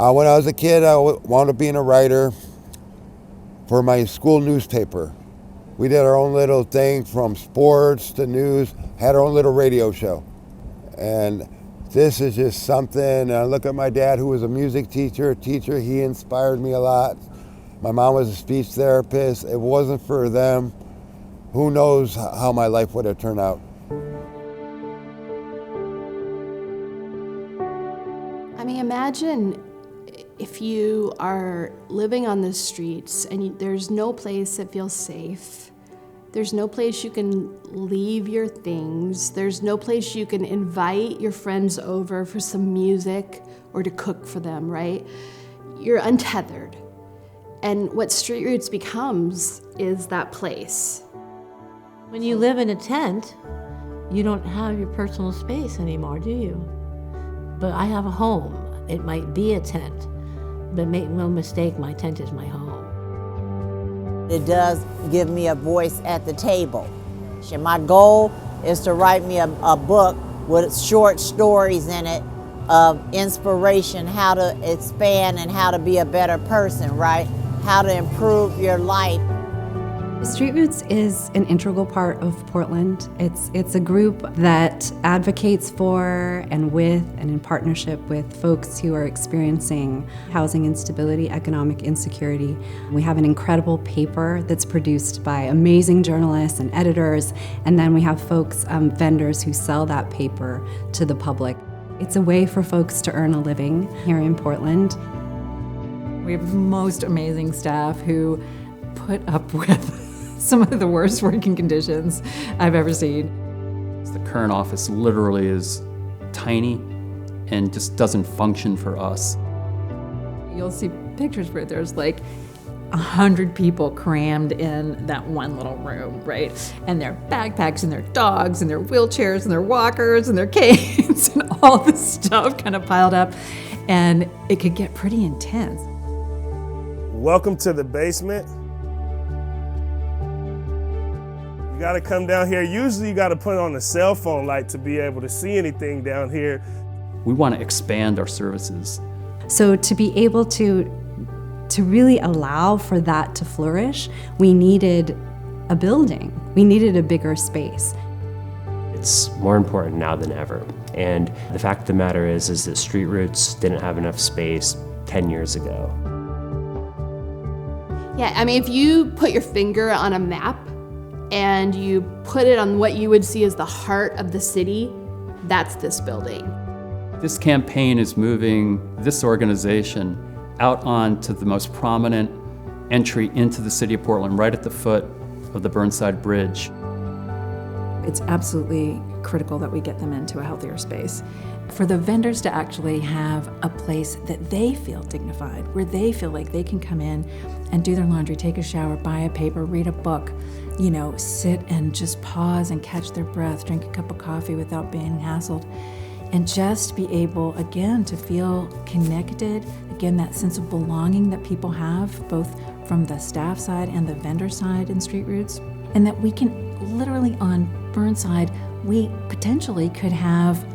When I was a kid, I wound up being a writer for my school newspaper. We did our own little thing from sports to news, had our own little radio show. And this is just something, I look at my dad who was a music teacher, he inspired me a lot. My mom was a speech therapist. It wasn't for them, who knows how my life would have turned out. I mean, imagine if you are living on the streets and there's no place that feels safe. There's no place you can leave your things. There's no place you can invite your friends over for some music or to cook for them, right? You're untethered. And what Street Roots becomes is that place. When you live in a tent, you don't have your personal space anymore, do you? But I have a home. It might be a tent, but make no mistake, my tent is my home. It does give me a voice at the table. My goal is to write me a book with short stories in it of inspiration, how to expand and how to be a better person, right? How to improve your life. Street Roots is an integral part of Portland. It's a group that advocates for and with and in partnership with folks who are experiencing housing instability, economic insecurity. We have an incredible paper that's produced by amazing journalists and editors, and then we have folks, vendors who sell that paper to the public. It's a way for folks to earn a living here in Portland. We have the most amazing staff who put up with some of the worst working conditions I've ever seen. The current office literally is tiny and just doesn't function for us. You'll see pictures where there's like 100 people crammed in that one little room, right? And their backpacks and their dogs and their wheelchairs and their walkers and their canes and all this stuff kind of piled up. And it could get pretty intense. Welcome to the basement. You gotta come down here. Usually you gotta put on a cell phone light to be able to see anything down here. We want to expand our services. So to be able to really allow for that to flourish, we needed a building. We needed a bigger space. It's more important now than ever. And the fact of the matter is that Street Roots didn't have enough space 10 years ago. Yeah, I mean, if you put your finger on a map and you put it on what you would see as the heart of the city, that's this building. This campaign is moving this organization out onto the most prominent entry into the city of Portland, right at the foot of the Burnside Bridge. It's absolutely critical that we get them into a healthier space. For the vendors to actually have a place that they feel dignified, where they feel like they can come in and do their laundry, take a shower, buy a paper, read a book, sit and just pause and catch their breath, drink a cup of coffee without being hassled, and just be able, again, to feel connected, again, that sense of belonging that people have, both from the staff side and the vendor side in Street Roots, and that we can literally on Burnside, we potentially could have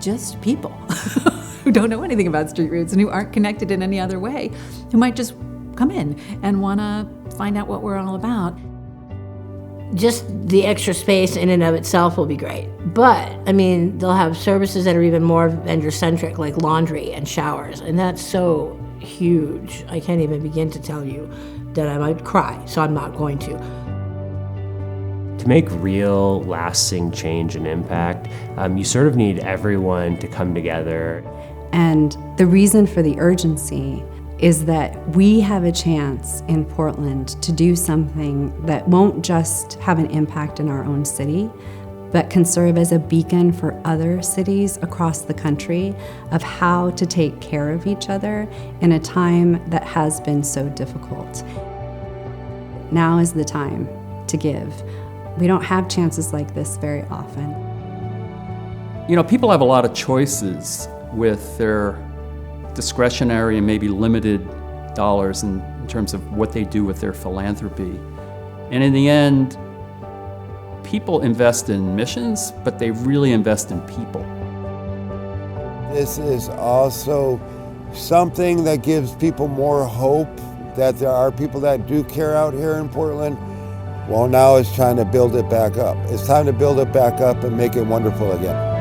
just people who don't know anything about Street Roots and who aren't connected in any other way, who might just come in and want to find out what we're all about. Just the extra space in and of itself will be great. But, I mean, they'll have services that are even more vendor-centric, like laundry and showers, and that's so huge. I can't even begin to tell you that I might cry, so I'm not going to. To make real, lasting change and impact, you sort of need everyone to come together. And the reason for the urgency is that we have a chance in Portland to do something that won't just have an impact in our own city, but can serve as a beacon for other cities across the country of how to take care of each other in a time that has been so difficult. Now is the time to give. We don't have chances like this very often. People have a lot of choices with their discretionary and maybe limited dollars in terms of what they do with their philanthropy. And in the end, people invest in missions, but they really invest in people. This is also something that gives people more hope that there are people that do care out here in Portland, well, now it's trying to build it back up. It's time to build it back up and make it wonderful again.